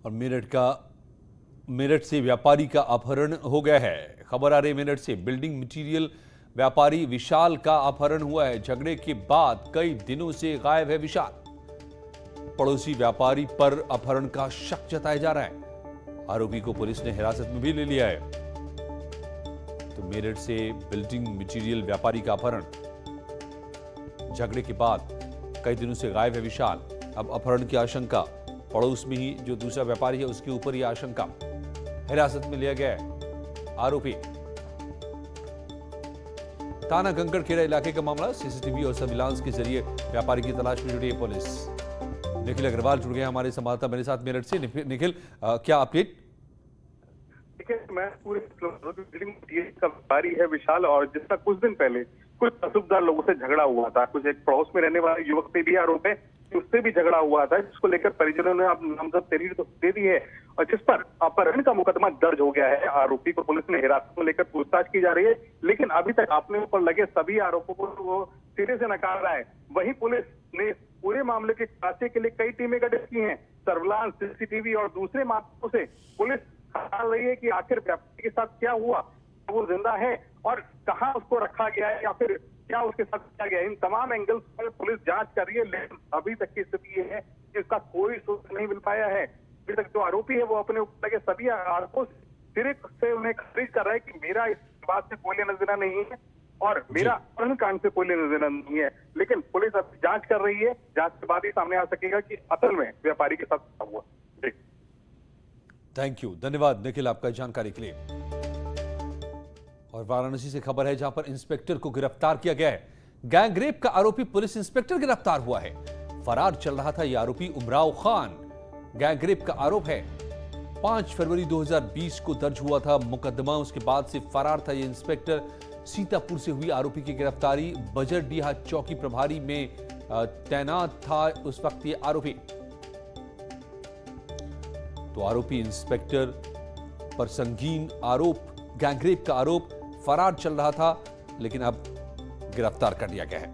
और मेरठ से व्यापारी का अपहरण हो गया है। खबर आ रही है मेरठ से। बिल्डिंग मटेरियल व्यापारी विशाल का अपहरण हुआ है। झगड़े के बाद कई दिनों से गायब है विशाल। पड़ोसी व्यापारी पर अपहरण का शक जताया जा रहा है। आरोपी को पुलिस ने हिरासत में भी ले लिया है। तो मेरठ से बिल्डिंग मटेरियल व्यापारी का अपहरण, झगड़े के बाद कई दिनों से गायब है विशाल। अब अपहरण की आशंका, पड़ोस में ही जो दूसरा व्यापारी है उसके ऊपर यह आशंका। हिरासत में लिया गया है आरोपी। थाना कंकड़खेड़ा इलाके का मामला। सीसीटीवी और सर्विलांस के जरिए व्यापारी की तलाश में जुटी है पुलिस। निखिल अग्रवाल जुड़ गए हमारे संवाददाता मेरे साथ मेरठ से। निखिल, क्या अपडेट? मैं पूरे बिल्डिंग मटेरियल का व्यापारी है विशाल, और जिसका कुछ दिन पहले कुछ तसुबदार लोगों से झगड़ा हुआ था। कुछ एक पड़ोस में रहने वाले युवक पे भी आरोप है कि उससे भी झगड़ा हुआ था, जिसको लेकर परिजनों ने अब नामजद तहरीर तो दे दी है और जिस पर अपहरण का मुकदमा दर्ज हो गया है। आरोपी को पुलिस ने हिरासत में लेकर पूछताछ की जा रही है, लेकिन अभी तक अपने ऊपर लगे सभी आरोपों को वो सिरे से नकार रहा है। वहीं पुलिस ने पूरे मामले के खुलासे के लिए कई टीमें गठित की हैं। सर्विलांस, सीसीटीवी और दूसरे माध्यमों से पुलिस खंगाल रही है कि आखिर व्यापारी के साथ क्या हुआ, वो जिंदा है और कहां उसको रखा गया है या फिर क्या उसके साथ किया गया है। इन तमाम एंगल्स पर पुलिस जांच कर रही है, लेकिन अभी तक की स्थिति ये है कि इसका कोई सूत्र नहीं मिल पाया है। अभी तक जो आरोपी है वो अपने ऊपर लगे सभी आरोपों सिरे से उन्हें खारिज कर रहा है कि मेरा इस बात से कोई लेना देना नहीं है और मेरा अपहरण कांड से कोई लेना देना नहीं है। लेकिन पुलिस अब जांच कर रही है, जांच के बाद ही सामने आ सकेगा कि असल में व्यापारी के साथ क्या हुआ। थैंक यू, धन्यवाद निखिल आपका जानकारी के लिए। और वाराणसी से खबर है जहां पर इंस्पेक्टर को गिरफ्तार किया गया है। गैंगरेप का आरोपी पुलिस इंस्पेक्टर गिरफ्तार हुआ है। फरार चल रहा था यह आरोपी उमराव खान। गैंगरेप का आरोप है। 5 फरवरी 2020 को दर्ज हुआ था मुकदमा। उसके बाद से फरार था यह इंस्पेक्टर। सीतापुर से हुई आरोपी की गिरफ्तारी। बजरडीहा चौकी प्रभारी में तैनात था उस वक्त ये आरोपी। तो आरोपी इंस्पेक्टर पर संगीन आरोप, गैंगरेप का आरोप, फरार चल रहा था लेकिन अब गिरफ्तार कर लिया गया है।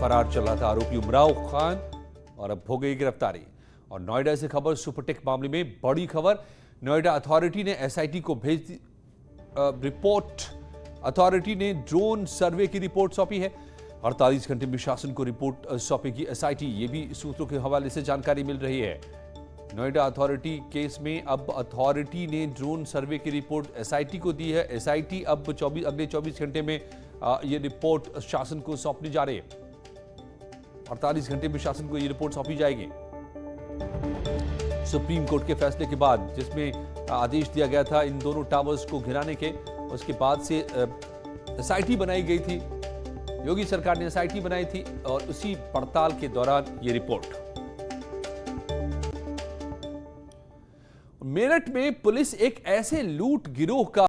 फरार चल रहा था आरोपी उमराव खान और अब हो गई गिरफ्तारी। और नोएडा से खबर, सुपरटेक मामले में बड़ी खबर। नोएडा अथॉरिटी ने एसआईटी को भेज रिपोर्ट। अथॉरिटी ने ड्रोन सर्वे की रिपोर्ट सौंपी है। 48 घंटे में शासन को रिपोर्ट सौंपेगी एसआईटी। ये भी सूत्रों के हवाले से जानकारी मिल रही है। नोएडा अथॉरिटी केस में अब अथॉरिटी ने ड्रोन सर्वे की रिपोर्ट एसआईटी को दी है। एसआईटी अब अगले 24 घंटे में ये रिपोर्ट शासन को सौंपनी जा रही है। 48 घंटे में शासन को ये रिपोर्ट सौंपी जाएगी। सुप्रीम कोर्ट के फैसले के बाद, जिसमें आदेश दिया गया था इन दोनों टावर्स को गिराने के, उसके बाद से एसआईटी बनाई गई थी। योगी सरकार ने एसआईटी बनाई थी और उसी पड़ताल के दौरान यह रिपोर्ट। मेरठ में पुलिस एक ऐसे लूट गिरोह का